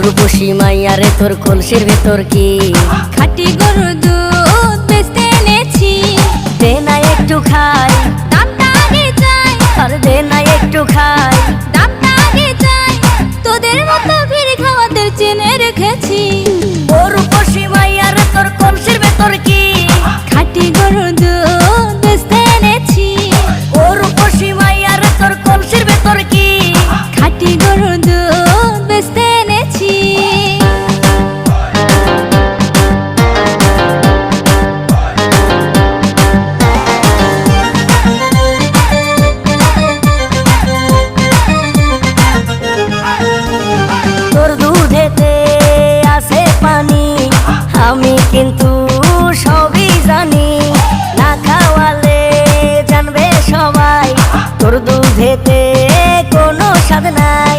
রূপসী মাইয়ারে তোর কলসির ভেতর কি খাঁটি গরুর দুধ বেচতে এনেছি। দে না একটু খাই, দামটা আগে চাই, আর দে না একটু খাই। দামটা আগে চাই, তোদের মতো ভিড় খাওয়াদের চেনে রেখেছি। ও রূপসী মাইয়ারে তোর কলসির ভেতর কি খাঁটি গরুর দুধ বেচতে এনেছি। ও রূপসী মাইয়ারে তোর কলসির ভেতর কি খাঁটি গরুর দুধ বেচতে এনেছি। তোর দুধেতে আছে পানি, আমি কিন্তু সবই জানি। না খাওয়ালে জানবে সবাই তোর দুধেতে কোনো স্বাদ নাই।